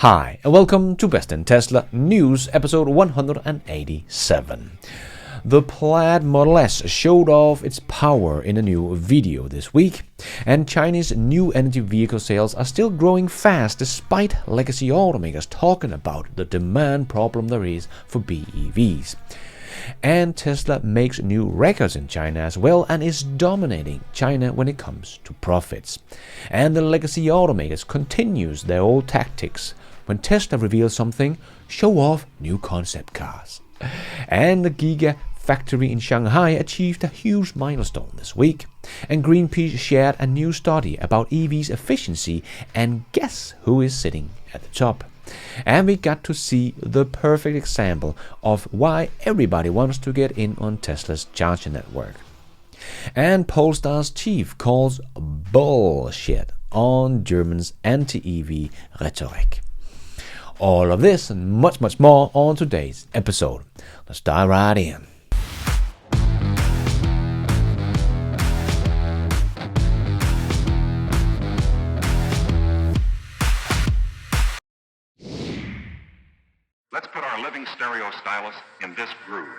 Hi, and welcome to Best in Tesla News, episode 187. The Plaid Model S showed off its power in a new video this week, and Chinese new energy vehicle sales are still growing fast despite legacy automakers talking about the demand problem there is for BEVs. And Tesla makes new records in China as well and is dominating China when it comes to profits. And the legacy automakers continues their old tactics. When Tesla reveals something, show off new concept cars. And the Giga factory in Shanghai achieved a huge milestone this week. And Greenpeace shared a new study about EVs efficiency, and guess who is sitting at the top? And we got to see the perfect example of why everybody wants to get in on Tesla's charging network. And Polestar's chief calls bullshit on Germans' anti-EV rhetoric. All of this and much more on today's episode. Let's dive right in. Let's put our living stereo stylus in this groove.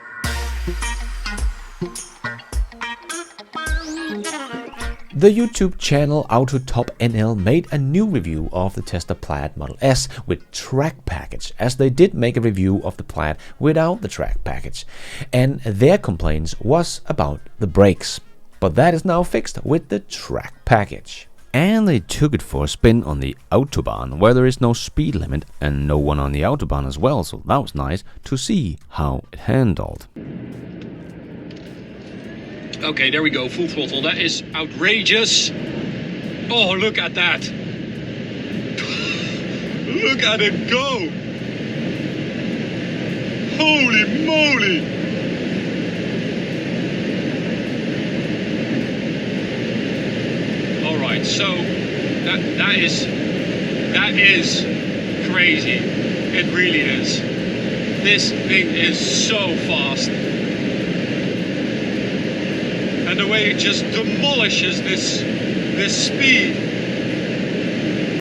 The YouTube channel AutoTop.NL made a new review of the Tesla Plaid Model S with track package, as they did make a review of the Plaid without the track package, and their complaints was about the brakes. But that is now fixed with the track package. And they took it for a spin on the autobahn, where there is no speed limit and no one on the autobahn as well, so that was nice to see how it handled. Okay, there we go, full throttle. That is outrageous. Oh, look at that. Look at it go. Holy moly. All right, so that is crazy. It really is. This thing is so fast. And the way it just demolishes this speed.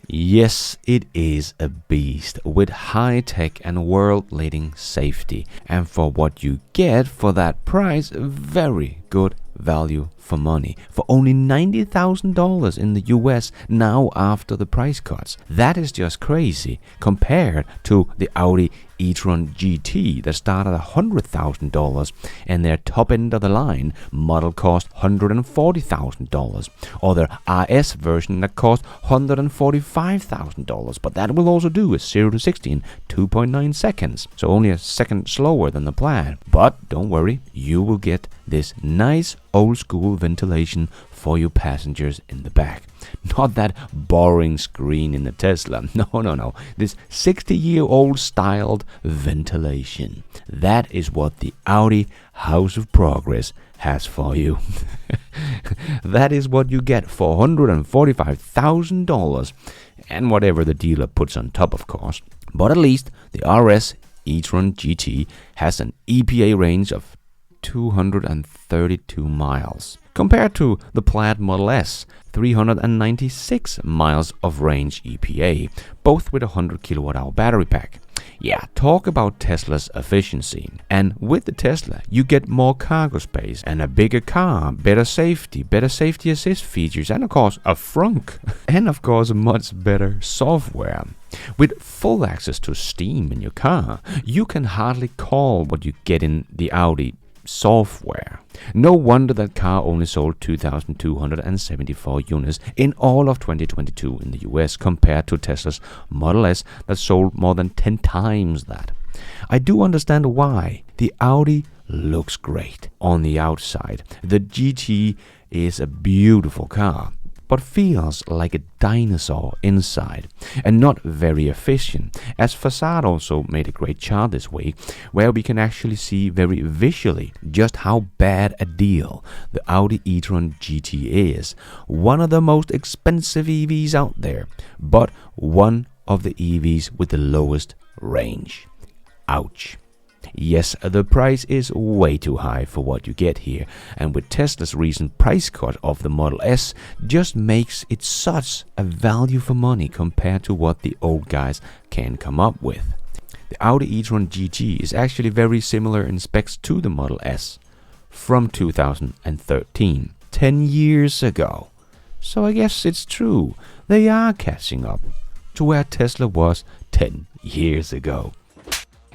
Yes, it is a beast with high tech and world-leading safety. And for what you get for that price, very good value for money. For only $90,000 in the US now after the price cuts. That is just crazy compared to the Audi e-tron GT that started at $100,000 and their top end of the line model cost $140,000, or their RS version that cost $145,000, but that will also do a 0 to 60 in 2.9 seconds, so only a second slower than the Plaid. But don't worry, you will get this nice old school ventilation for your passengers in the back. Not that boring screen in the Tesla. No. This 60-year-old styled ventilation. That is what the Audi House of Progress has for you. That is what you get for $145,000 and whatever the dealer puts on top, of course. But at least the RS e-tron GT has an EPA range of 232 miles, compared to the Plaid Model S, 396 miles of range EPA, both with a 100 kilowatt-hour battery pack. Yeah, talk about Tesla's efficiency. And with the Tesla, you get more cargo space and a bigger car, better safety assist features, and of course a frunk, and of course much better software. With full access to Steam in your car, you can hardly call what you get in the Audi software. No wonder that car only sold 2,274 units in all of 2022 in the US, compared to Tesla's Model S that sold more than 10 times that. I do understand why. The Audi looks great on the outside. The GT is a beautiful car, but feels like a dinosaur inside and not very efficient, as Facade also made a great chart this week where we can actually see very visually just how bad a deal the Audi e-tron GT is. One of the most expensive EVs out there, but one of the EVs with the lowest range. Ouch. Yes, the price is way too high for what you get here, and with Tesla's recent price cut of the Model S just makes it such a value for money compared to what the old guys can come up with. The Audi e-tron GT is actually very similar in specs to the Model S from 2013, 10 years ago. So I guess it's true, they are catching up to where Tesla was 10 years ago.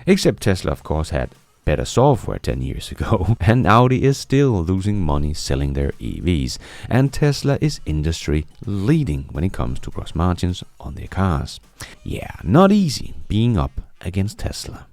Except Tesla of course had better software 10 years ago, and Audi is still losing money selling their EVs, and Tesla is industry leading when it comes to gross margins on their cars. Yeah, not easy being up against Tesla.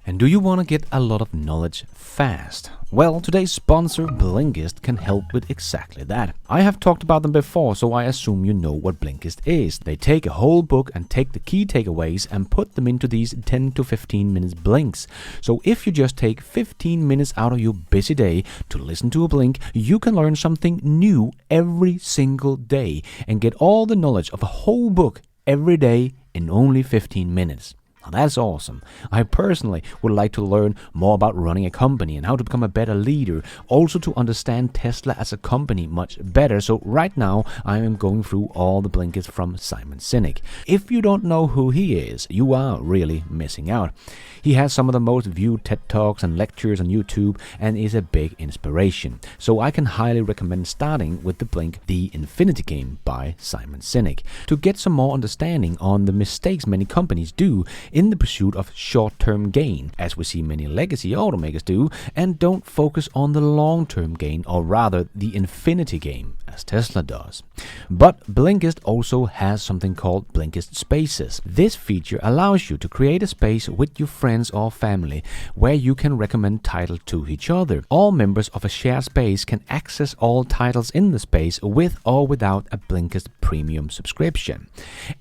And do you want to get a lot of knowledge fast? Well, today's sponsor Blinkist can help with exactly that. I have talked about them before, so I assume you know what Blinkist is. They take a whole book and take the key takeaways and put them into these 10 to 15 minutes blinks. So if you just take 15 minutes out of your busy day to listen to a blink, you can learn something new every single day and get all the knowledge of a whole book every day in only 15 minutes. Now that's awesome. I personally would like to learn more about running a company and how to become a better leader, also to understand Tesla as a company much better. So right now I am going through all the blinkers from Simon Sinek. If you don't know who he is, you are really missing out. He has some of the most viewed TED Talks and lectures on YouTube and is a big inspiration. So I can highly recommend starting with the blink The Infinity Game by Simon Sinek to get some more understanding on the mistakes many companies do in the pursuit of short-term gain, as we see many legacy automakers do, and don't focus on the long-term gain, or rather the infinity game, as Tesla does. But Blinkist also has something called Blinkist Spaces. This feature allows you to create a space with your friends or family where you can recommend titles to each other. All members of a shared space can access all titles in the space with or without a Blinkist premium subscription.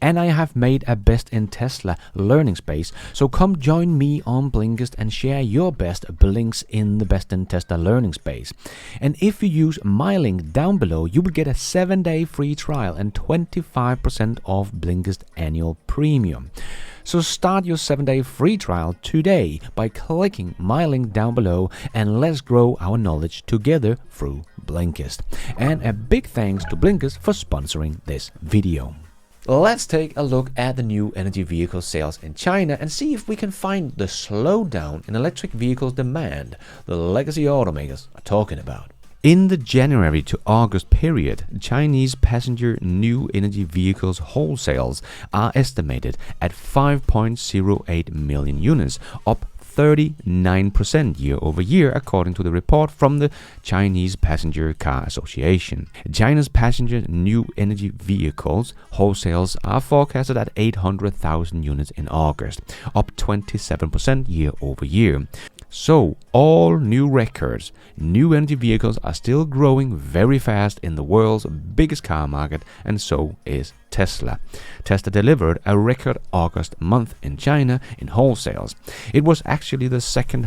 And I have made a BestInTESLA learning space, so come join me on Blinkist and share your best blinks in the BestInTESLA learning space. And if you use my link down below, you will get a 7-day free trial and 25% off Blinkist annual premium. So start your 7-day free trial today by clicking my link down below, and let's grow our knowledge together through Blinkist. And a big thanks to Blinkist for sponsoring this video. Let's take a look at the new energy vehicle sales in China and see if we can find the slowdown in electric vehicles demand the legacy automakers are talking about. In the January to August period, Chinese passenger new energy vehicles wholesales are estimated at 5.08 million units, up 39% year-over-year, according to the report from the Chinese Passenger Car Association. China's passenger new energy vehicles wholesales are forecasted at 800,000 units in August, up 27% year-over-year. So, all new records. New energy vehicles are still growing very fast in the world's biggest car market, and so is Tesla. Tesla delivered a record August month in China in wholesales. It was actually the second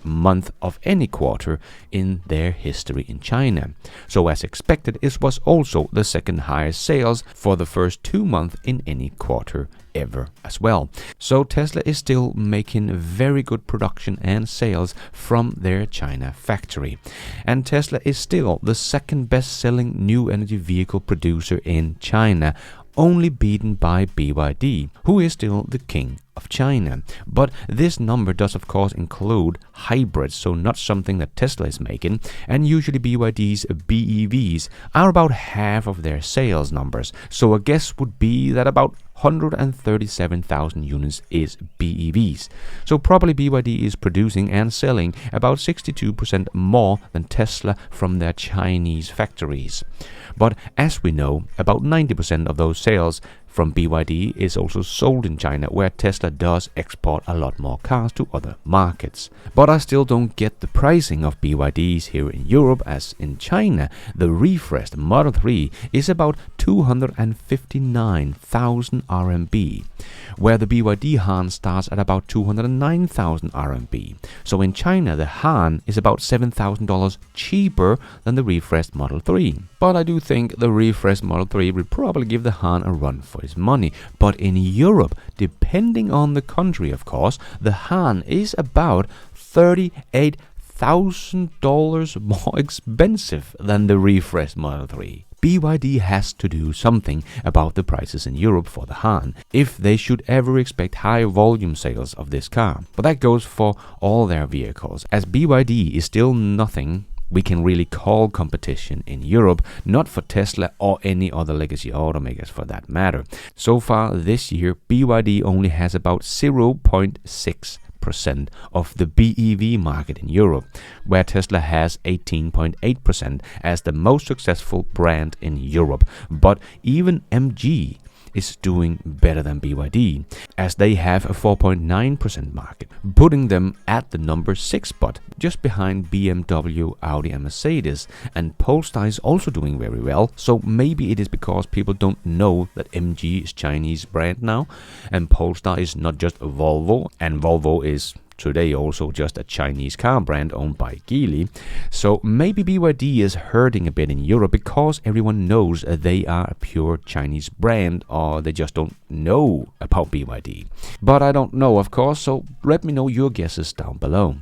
month of any quarter in their history in China. So as expected, it was also the second highest sales for the first 2 months in any quarter ever as well. So Tesla is still making very good production and sales from their China factory. And Tesla is still the second best-selling new energy vehicle producer in China, only beaten by BYD, who is still the king of China. But this number does of course include hybrids, so not something that Tesla is making, and usually BYD's BEVs are about half of their sales numbers. So a guess would be that about 137,000 units is BEVs. So probably BYD is producing and selling about 62% more than Tesla from their Chinese factories. But as we know, about 90% of those sales from BYD is also sold in China, where Tesla does export a lot more cars to other markets. But I still don't get the pricing of BYDs here in Europe, as in China the refreshed Model 3 is about 259,000 RMB. where the BYD Han starts at about 209,000 RMB. So in China, the Han is about $7,000 cheaper than the refreshed Model 3. But I do think the refreshed Model 3 will probably give the Han a run for his money. But in Europe, depending on the country of course, the Han is about $38,000 more expensive than the refreshed Model 3. BYD has to do something about the prices in Europe for the Han if they should ever expect high volume sales of this car. But that goes for all their vehicles, as BYD is still nothing we can really call competition in Europe, not for Tesla or any other legacy automakers for that matter. So far this year, BYD only has about 0.6% of the BEV market in Europe, where Tesla has 18.8% as the most successful brand in Europe. But even MG is doing better than BYD, as they have a 4.9% market, putting them at the number 6 spot, just behind BMW, Audi and Mercedes. And Polestar is also doing very well, so maybe it is because people don't know that MG is Chinese brand now, and Polestar is not just Volvo, and Volvo is today also just a Chinese car brand owned by Geely. So maybe BYD is hurting a bit in Europe because everyone knows they are a pure Chinese brand, or they just don't know about BYD. But I don't know, of course, so let me know your guesses down below.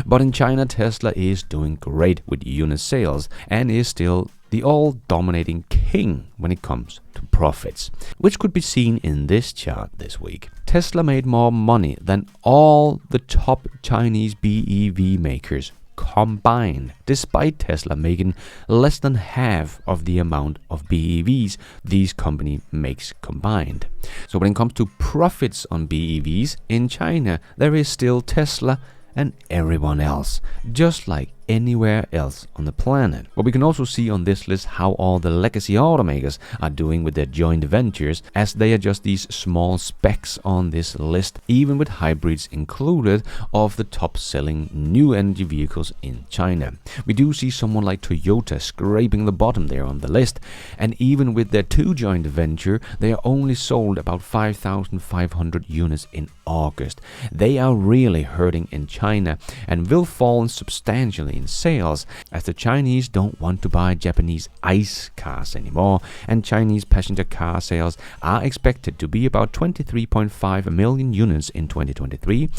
But in China, Tesla is doing great with unit sales and is still the all-dominating king when it comes to profits, which could be seen in this chart this week. Tesla made more money than all the top Chinese BEV makers combined, despite Tesla making less than half of the amount of BEVs these company makes combined. So when it comes to profits on BEVs in China, there is still Tesla and everyone else, just like anywhere else on the planet. But we can also see on this list how all the legacy automakers are doing with their joint ventures, as they are just these small specks on this list, even with hybrids included, of the top selling new energy vehicles in China. We do see someone like Toyota scraping the bottom there on the list, and even with their 2 joint venture, they are only sold about 5,500 units in August. They are really hurting in China and will fall substantially in sales, as the Chinese don't want to buy Japanese ICE cars anymore, and Chinese passenger car sales are expected to be about 23.5 million units in 2023,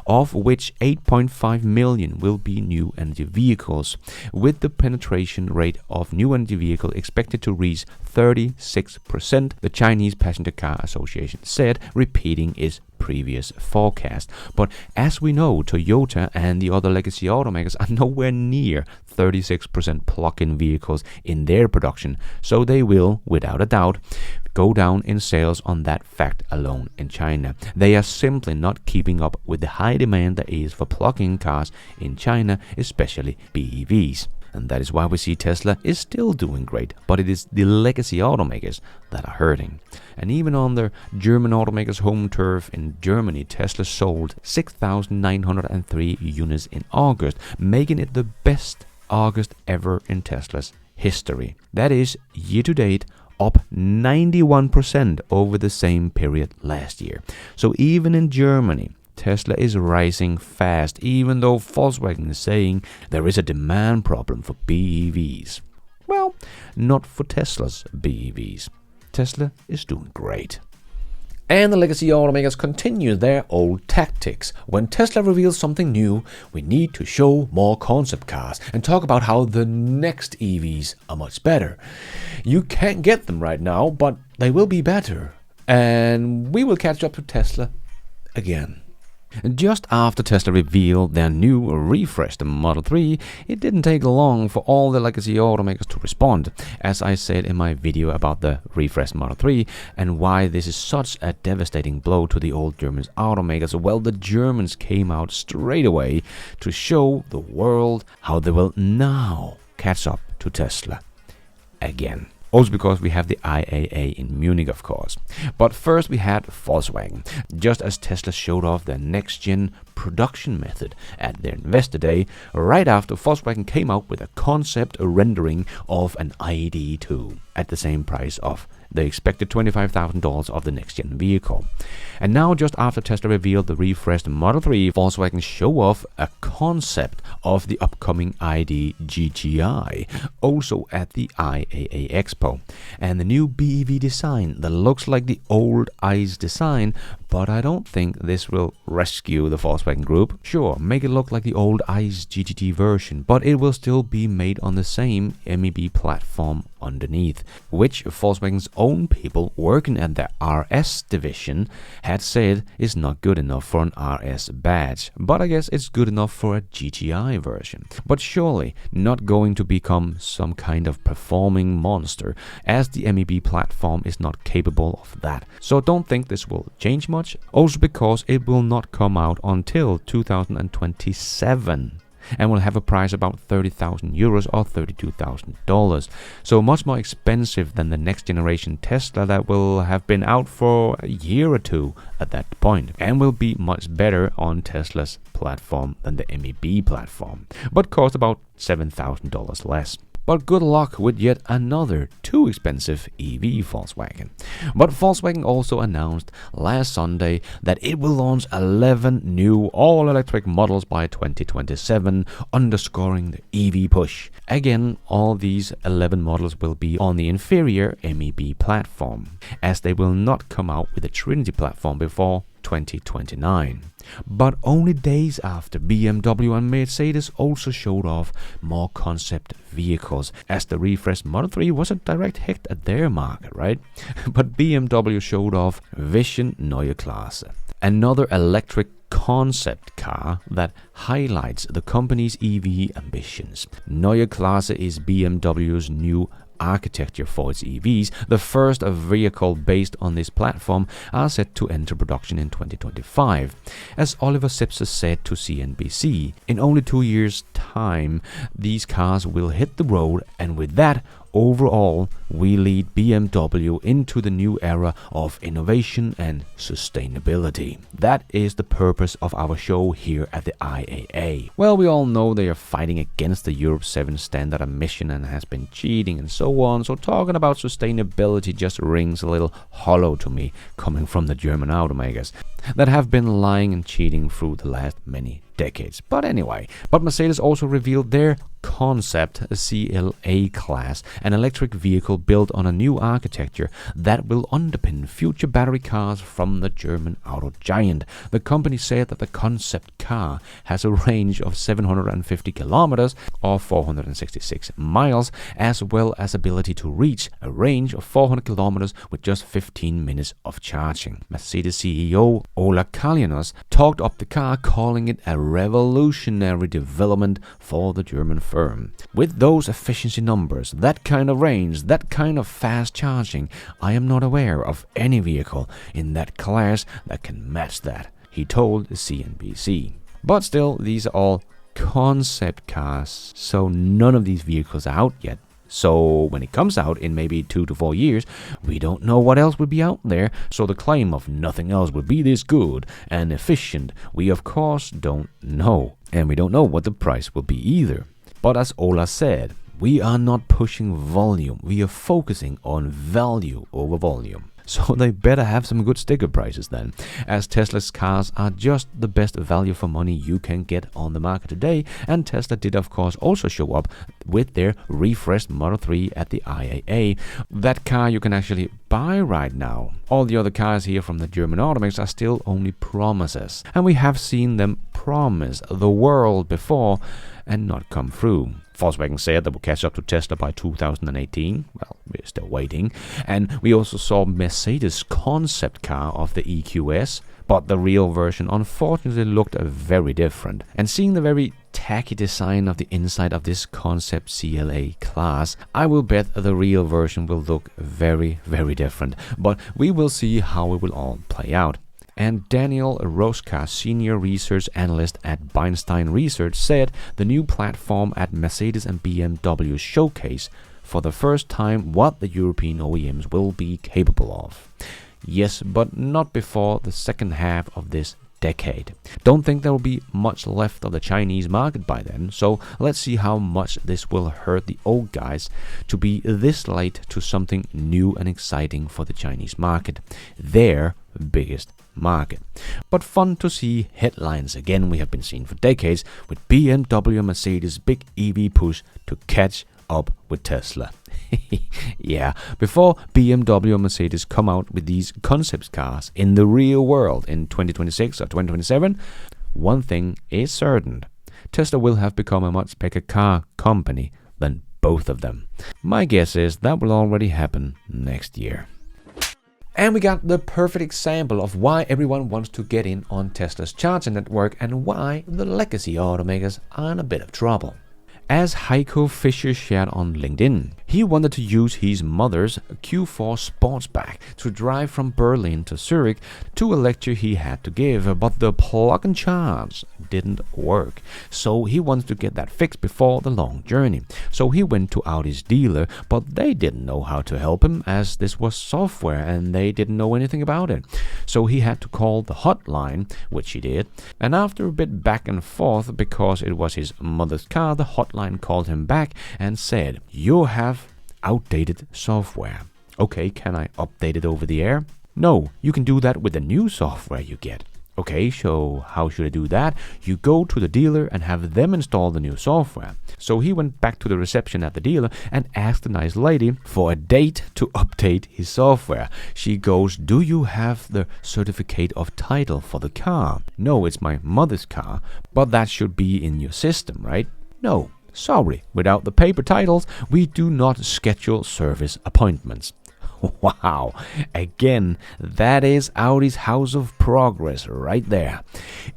of which 8.5 million will be new energy vehicles, with the penetration rate of new energy vehicle expected to reach 36%, the Chinese Passenger Car Association said, repeating its previous forecast. But as we know, Toyota and the other legacy automakers are nowhere near 36% plug-in vehicles in their production, so they will, without a doubt, go down in sales on that fact alone in China. They are simply not keeping up with the high demand there is for plug-in cars in China, especially BEVs. And that is why we see Tesla is still doing great, but it is the legacy automakers that are hurting. And even on their German Automakers home turf in Germany, Tesla sold 6,903 units in August, making it the best August ever in Tesla's history. That is, year to date, up 91% over the same period last year. So even in Germany, Tesla is rising fast, even though Volkswagen is saying there is a demand problem for BEVs. Well, not for Tesla's BEVs. Tesla is doing great. And the legacy automakers continue their old tactics. When Tesla reveals something new, we need to show more concept cars and talk about how the next EVs are much better. You can't get them right now, but they will be better. And we will catch up to Tesla again. Just after Tesla revealed their new refreshed Model 3, it didn't take long for all the legacy automakers to respond. As I said in my video about the refreshed Model 3 and why this is such a devastating blow to the old German automakers, well, the Germans came out straight away to show the world how they will now catch up to Tesla again. Also because we have the IAA in Munich, of course. But first we had Volkswagen. Just as Tesla showed off their next-gen production method at their Investor Day, right after Volkswagen came out with a concept rendering of an ID.2 at the same price of the expected $25,000 of the next-gen vehicle. And now, just after Tesla revealed the refreshed Model 3, Volkswagen show off a concept of the upcoming ID GTI, also at the IAA Expo. And the new BEV design that looks like the old ICE design, but I don't think this will rescue the Volkswagen Group. Sure, make it look like the old ICE GTD version, but it will still be made on the same MEB platform underneath, which Volkswagen's own people working at the RS division had said is not good enough for an RS badge, but I guess it's good enough for a GTI version. But surely not going to become some kind of performing monster, as the MEB platform is not capable of that. So don't think this will change much, also because it will not come out until 2027. And will have a price about 30,000 euros or $32,000. So much more expensive than the next generation Tesla that will have been out for a year or two at that point, and will be much better on Tesla's platform than the MEB platform, but cost about $7,000 less. But good luck with yet another too expensive EV Volkswagen. But Volkswagen also announced last Sunday that it will launch 11 new all-electric models by 2027, underscoring the EV push. Again, all these 11 models will be on the inferior MEB platform, as they will not come out with a Trinity platform before 2029. But only days after BMW and Mercedes also showed off more concept vehicles, as the refreshed Model 3 was a direct hit at their market, right? But BMW showed off Vision Neue Klasse, another electric concept car that highlights the company's EV ambitions. Neue Klasse is BMW's new architecture for its EVs. The first vehicle based on this platform are set to enter production in 2025. As Oliver Zipse said to CNBC, in only 2 years' time, these cars will hit the road, and with that, overall, we lead BMW into the new era of innovation and sustainability. That is the purpose of our show here at the IAA. Well, we all know they are fighting against the Euro 7 standard emission and has been cheating and so on, so talking about sustainability just rings a little hollow to me, coming from the German automakers that have been lying and cheating through the last many decades. But anyway, Mercedes also revealed their concept CLA class, an electric vehicle built on a new architecture that will underpin future battery cars from the German auto giant. The company said that the concept car has a range of 750 kilometers or 466 miles, as well as ability to reach a range of 400 kilometers with just 15 minutes of charging. Mercedes CEO Ola Kaljanos talked up the car, calling it a revolutionary development for the German firm. With those efficiency numbers, that kind of range, that kind of fast charging, I am not aware of any vehicle in that class that can match that, he told CNBC. But still, these are all concept cars, so none of these vehicles are out yet. So when it comes out in maybe 2 to 4 years, we don't know what else will be out there, so the claim of nothing else will be this good and efficient, we of course don't know. And we don't know what the price will be either. But as Ola said, we are not pushing volume, we are focusing on value over volume. So they better have some good sticker prices then, as Tesla's cars are just the best value for money you can get on the market today. And Tesla did of course also show up with their refreshed Model 3 at the IAA. That car you can actually buy right now. All the other cars here from the German automakers are still only promises, and we have seen them promise the world before and not come through. Volkswagen said they will catch up to Tesla by 2018. Well, we're still waiting. And we also saw Mercedes' concept car of the EQS, but the real version unfortunately looked very different. And seeing the very tacky design of the inside of this concept CLA class, I will bet the real version will look very, very different. But we will see how it will all play out. And Daniel Roska, senior research analyst at Beinstein Research, said the new platform at Mercedes and BMW showcase for the first time what the European OEMs will be capable of. Yes, but not before the second half of this decade. Don't think there will be much left of the Chinese market by then, so let's see how much this will hurt the old guys to be this late to something new and exciting for the Chinese market, their biggest market. But fun to see headlines again we have been seeing for decades with BMW and Mercedes' big EV push to catch up with Tesla. Yeah, before BMW and Mercedes come out with these concept cars in the real world in 2026 or 2027, one thing is certain. Tesla will have become a much bigger car company than both of them. My guess is that will already happen next year. And we got the perfect example of why everyone wants to get in on Tesla's charging network and why the legacy automakers are in a bit of trouble. As Heiko Fischer shared on LinkedIn, he wanted to use his mother's Q4 Sportsback to drive from Berlin to Zurich to a lecture he had to give, but the plug and charge didn't work. So he wanted to get that fixed before the long journey. So he went to Audi's dealer, but they didn't know how to help him as this was software and they didn't know anything about it. So he had to call the hotline, which he did, and after a bit back and forth because it was his mother's car, the hotline called him back and said, "You have outdated software." Okay, can I update it over the air? No, you can do that with the new software you get. Okay, so how should I do that? You go to the dealer and have them install the new software. So he went back to the reception at the dealer and asked the nice lady for a date to update his software. She goes, "Do you have the certificate of title for the car?" "No, it's my mother's car, but that should be in your system, right?" "No, sorry, without the paper titles, we do not schedule service appointments." Wow, again, that is Audi's house of progress right there.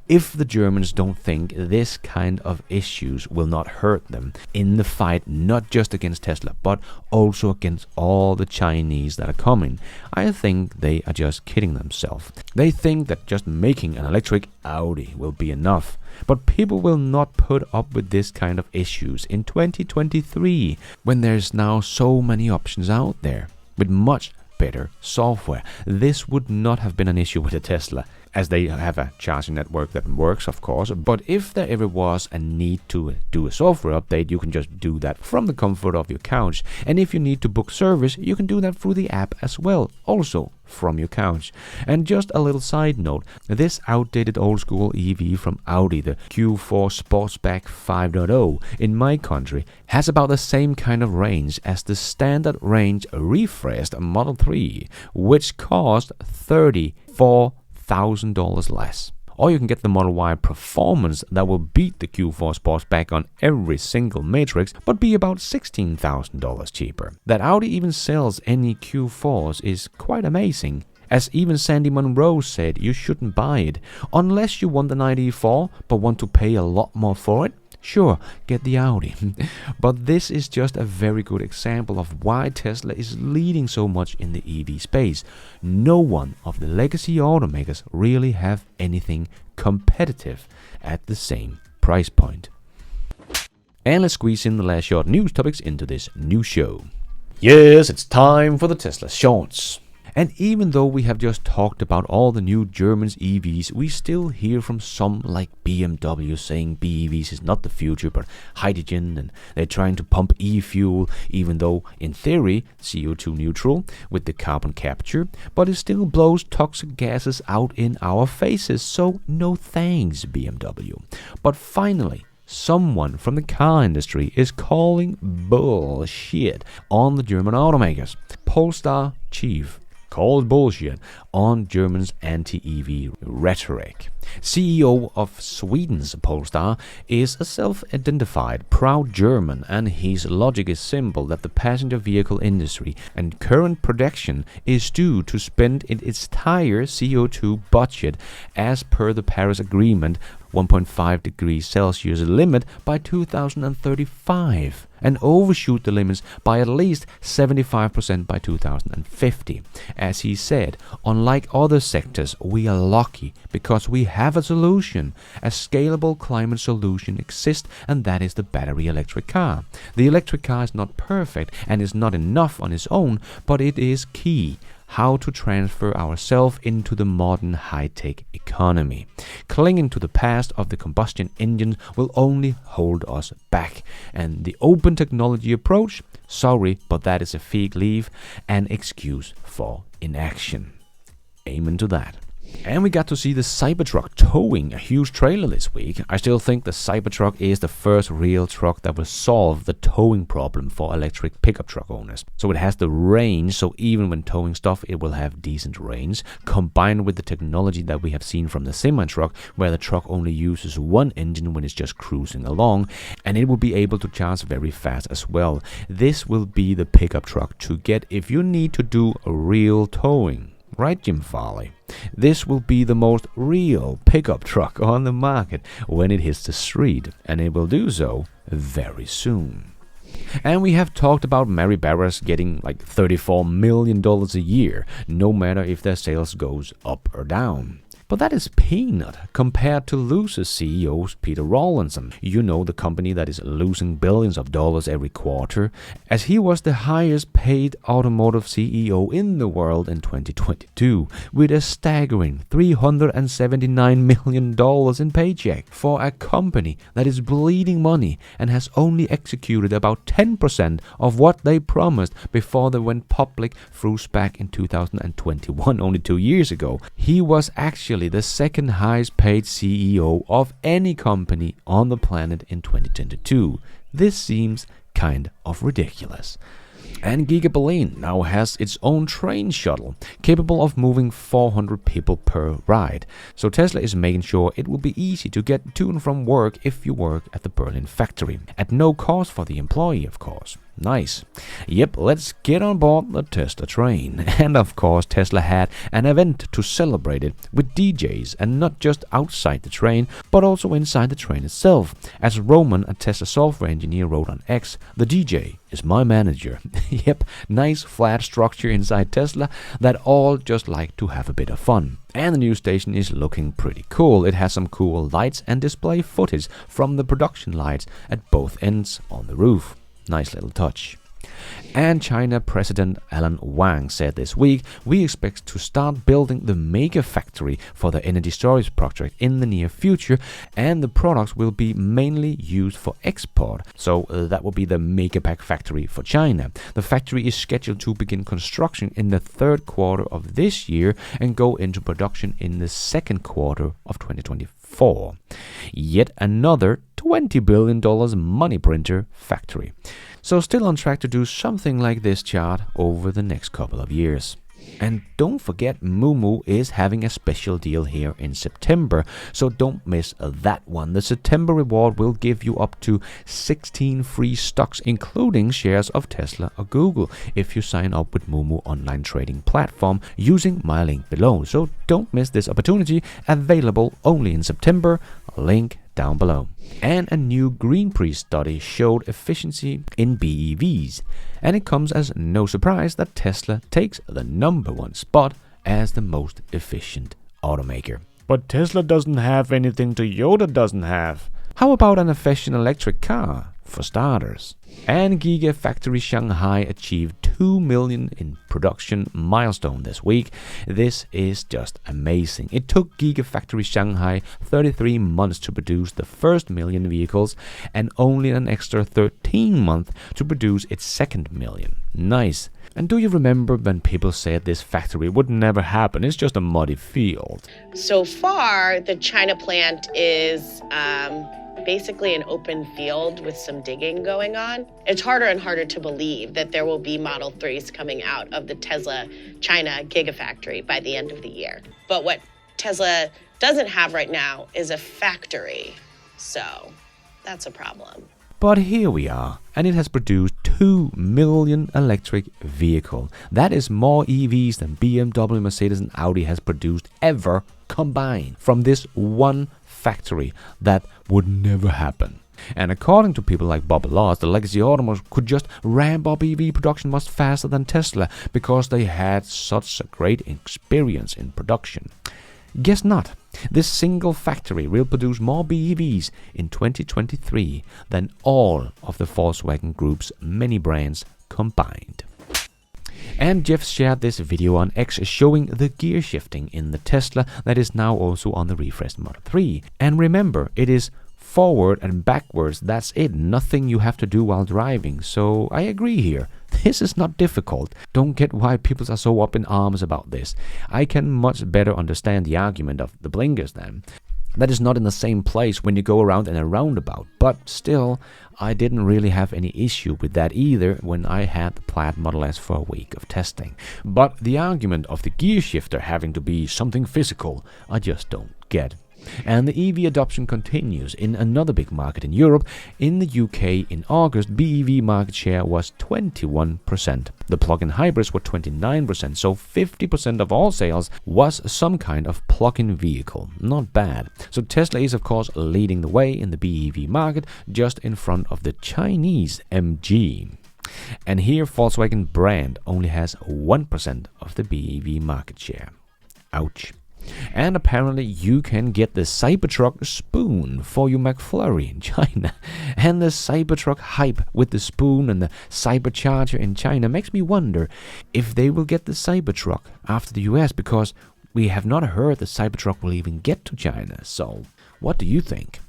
If the Germans don't think this kind of issues will not hurt them in the fight, not just against Tesla, but also against all the Chinese that are coming, I think they are just kidding themselves. They think that just making an electric Audi will be enough. But people will not put up with this kind of issues in 2023, when there's now so many options out there with much better software. This would not have been an issue with a Tesla, as they have a charging network that works, of course. But if there ever was a need to do a software update, you can just do that from the comfort of your couch. And if you need to book service, you can do that through the app as well, also from your couch. And just a little side note, this outdated old school EV from Audi, the Q4 Sportsback 5.0 in my country, has about the same kind of range as the standard range refreshed Model 3, which cost $34,000 less. Or you can get the Model Y Performance that will beat the Q4 Sportsback on every single matrix, but be about $16,000 cheaper. That Audi even sells any Q4s is quite amazing. As even Sandy Monroe said, you shouldn't buy it unless you want an ID4 but want to pay a lot more for it. Sure, get the Audi. But this is just a very good example of why Tesla is leading so much in the EV space. No one of the legacy automakers really have anything competitive at the same price point. And let's squeeze in the last short news topics into this new show. Yes, it's time for the Tesla Shorts. And even though we have just talked about all the new German EVs, we still hear from some like BMW saying BEVs is not the future but hydrogen, and they're trying to pump e-fuel, even though in theory CO2 neutral with the carbon capture, but it still blows toxic gases out in our faces, so no thanks BMW. But finally, someone from the car industry is calling bullshit on the German automakers. Polestar chief called bullshit on Germans' anti-EV rhetoric. CEO of Sweden's Polestar is a self-identified proud German, and his logic is simple that the passenger vehicle industry and current production is due to spend its entire CO2 budget as per the Paris Agreement 1.5 degrees Celsius limit by 2035 and overshoot the limits by at least 75% by 2050. As he said, unlike other sectors, we are lucky because we have a solution. A scalable climate solution exists, and that is the battery electric car. The electric car is not perfect and is not enough on its own, but it is key. how to transfer ourselves into the modern high-tech economy. Clinging to the past of the combustion engines will only hold us back. And the open technology approach, sorry, but that is a fig leaf, an excuse for inaction. Amen to that. And we got to see the Cybertruck towing a huge trailer this week. I still think the Cybertruck is the first real truck that will solve the towing problem for electric pickup truck owners. So it has the range, so even when towing stuff, it will have decent range, combined with the technology that we have seen from the semi-truck, where the truck only uses one engine when it's just cruising along, and it will be able to charge very fast as well. This will be the pickup truck to get if you need to do real towing. Right, Jim Farley? This will be the most real pickup truck on the market when it hits the street, and it will do so very soon. And we have talked about Mary Barras getting like $34 million a year, no matter if their sales goes up or down. But that is peanut compared to Luce's CEO Peter Rawlinson. You know, the company that is losing billions of dollars every quarter, as he was the highest paid automotive CEO in the world in 2022, with a staggering $379 million in paycheck for a company that is bleeding money and has only executed about 10% of what they promised before they went public through SPAC in 2021, only 2 years ago. He was actually the second highest paid CEO of any company on the planet in 2022. This seems kind of ridiculous. And Giga Berlin now has its own train shuttle, capable of moving 400 people per ride. So Tesla is making sure it will be easy to get to and from work if you work at the Berlin factory, at no cost for the employee, of course. Nice. Yep, let's get on board the Tesla train. And of course, Tesla had an event to celebrate it with DJs, and not just outside the train, but also inside the train itself. As Roman, a Tesla software engineer, wrote on X, "The DJ is my manager." Yep, nice flat structure inside Tesla that all just like to have a bit of fun. And the new station is looking pretty cool. It has some cool lights and display footage from the production lights at both ends on the roof. Nice little touch. And China President Alan Wang said this week, "We expect to start building the mega factory for the energy storage project in the near future, and the products will be mainly used for export." So that will be the Megapack factory for China. The factory is scheduled to begin construction in the third quarter of this year and go into production in the second quarter of 2024. Yet another $20 billion money printer factory. So still on track to do something like this chart over the next couple of years. And don't forget, Moomoo is having a special deal here in September, so don't miss that one. The September reward will give you up to 16 free stocks, including shares of Tesla or Google, if you sign up with Moomoo online trading platform using my link below. So don't miss this opportunity, available only in September. Link down below. And a new Greenpeace study showed efficiency in BEVs, and it comes as no surprise that Tesla takes the #1 spot as the most efficient automaker. But Tesla doesn't have anything Toyota doesn't have. How about an efficient electric car, for starters? And Gigafactory Shanghai achieved 2 million in production milestone this week. This is just amazing. It took Gigafactory Shanghai 33 months to produce the first million vehicles, and only an extra 13 months to produce its second million. Nice. And do you remember when people said this factory would never happen? It's just a muddy field. So far, the China plant is basically an open field with some digging going on. It's harder and harder to believe that there will be Model 3s coming out of the Tesla China Gigafactory by the end of the year. But what Tesla doesn't have right now is a factory. So that's a problem. But here we are, and it has produced 2 million electric vehicles. That is more EVs than BMW, Mercedes, and Audi has produced ever combined from this one factory. That would never happen. And according to people like Bob Laws, the legacy automakers could just ramp up EV production much faster than Tesla because they had such a great experience in production. Guess not. This single factory will produce more BEVs in 2023 than all of the Volkswagen Group's many brands combined. And Jeff shared this video on X showing the gear shifting in the Tesla that is now also on the refreshed Model 3. And remember, it is forward and backwards, that's it, nothing you have to do while driving. So I agree here. This is not difficult. Don't get why people are so up in arms about this. I can much better understand the argument of the blinkers then. That is not in the same place when you go around in a roundabout, but still, I didn't really have any issue with that either when I had the Plaid Model S for a week of testing. But the argument of the gear shifter having to be something physical, I just don't get. And the EV adoption continues in another big market in Europe. In the UK in August, BEV market share was 21%. The plug-in hybrids were 29%, so 50% of all sales was some kind of plug-in vehicle. Not bad. So Tesla is of course leading the way in the BEV market, just in front of the Chinese MG. And here Volkswagen brand only has 1% of the BEV market share. Ouch. And apparently you can get the Cybertruck spoon for your McFlurry in China. And the Cybertruck hype with the spoon and the Cybercharger in China makes me wonder if they will get the Cybertruck after the US, because we have not heard the Cybertruck will even get to China. So what do you think?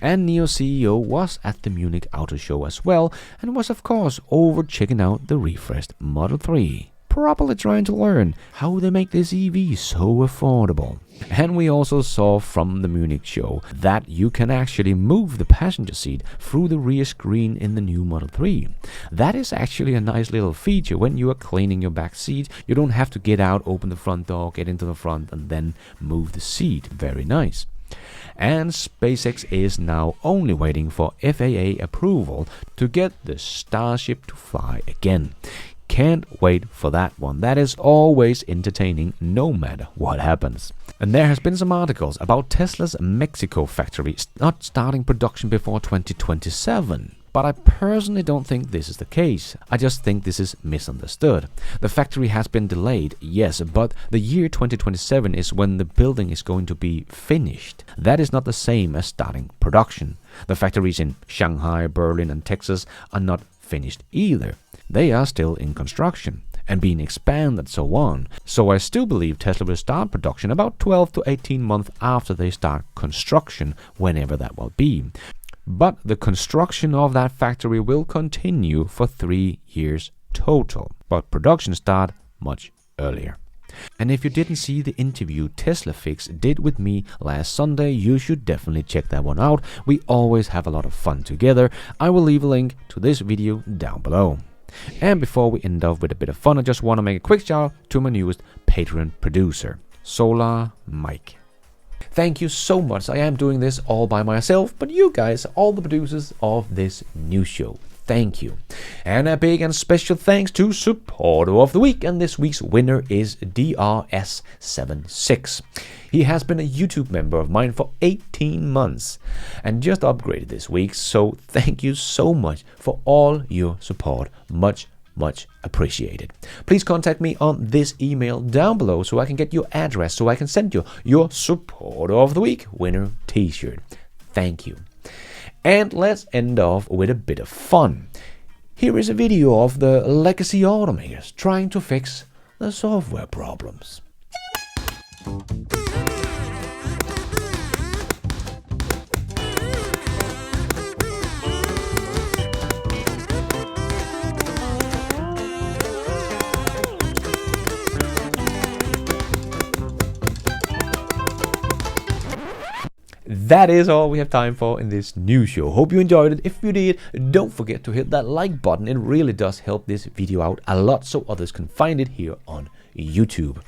And NIO CEO was at the Munich Auto Show as well, and was of course over checking out the refreshed Model 3. Probably trying to learn how they make this EV so affordable. And we also saw from the Munich show that you can actually move the passenger seat through the rear screen in the new Model 3. That is actually a nice little feature when you are cleaning your back seat. You don't have to get out, open the front door, get into the front and then move the seat. Very nice. And SpaceX is now only waiting for FAA approval to get the Starship to fly again. Can't wait for that one. That is always entertaining no matter what happens. And there has been some articles about Tesla's Mexico factory not starting production before 2027. But I personally don't think this is the case. I just think this is misunderstood. The factory has been delayed, yes, but the year 2027 is when the building is going to be finished. That is not the same as starting production. The factories in Shanghai, Berlin and Texas are not finished either. They are still in construction and being expanded, so on. So I still believe Tesla will start production about 12 to 18 months after they start construction, whenever that will be. But the construction of that factory will continue for 3 years total, but production start much earlier. And if you didn't see the interview Tesla Fix did with me last Sunday, you should definitely check that one out. We always have a lot of fun together. I will leave a link to this video down below. And before we end off with a bit of fun, I just want to make a quick shout out to my newest Patreon producer, Solar Mike. Thank you so much. I am doing this all by myself, but you guys are all the producers of this new show. Thank you. And a big and special thanks to Supporter of the Week, and this week's winner is DRS76. He has been a YouTube member of mine for 18 months and just upgraded this week, so thank you so much for all your support. Much appreciated. Please contact me on this email down below so I can get your address so I can send you your Supporter of the Week winner t-shirt. Thank you. And let's end off with a bit of fun. Here is a video of the legacy automakers trying to fix the software problems. That is all we have time for in this new show. Hope you enjoyed it. If you did, don't forget to hit that like button. It really does help this video out a lot so others can find it here on YouTube.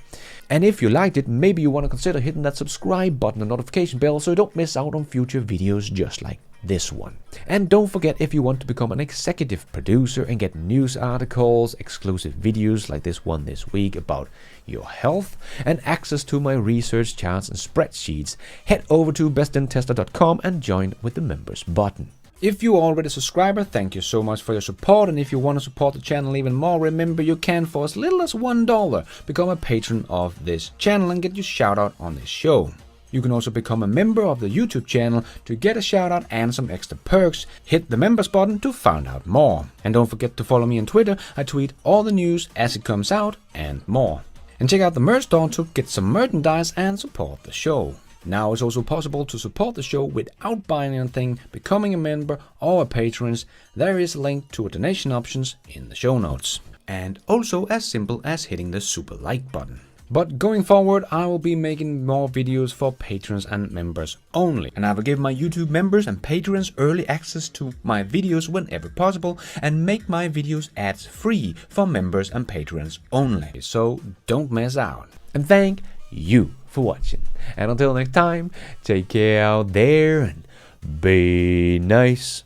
And if you liked it, maybe you want to consider hitting that subscribe button and notification bell so you don't miss out on future videos just like this one. And don't forget, if you want to become an executive producer and get news articles, exclusive videos like this one this week about your health, and access to my research charts and spreadsheets, head over to BestInTESLA.com and join with the members button. If you are already a subscriber, thank you so much for your support, and if you want to support the channel even more, remember you can, for as little as $1, become a patron of this channel and get your shout out on this show. You can also become a member of the YouTube channel to get a shout out and some extra perks. Hit the members button to find out more. And don't forget to follow me on Twitter. I tweet all the news as it comes out and more. And check out the merch store to get some merchandise and support the show. Now it's also possible to support the show without buying anything, becoming a member or a patron. There is a link to a donation options in the show notes. And also as simple as hitting the super like button. But going forward, I will be making more videos for patrons and members only. And I will give my YouTube members and patrons early access to my videos whenever possible and make my videos ads free for members and patrons only. So don't miss out. And thank you for watching. And until next time, take care out there and be nice.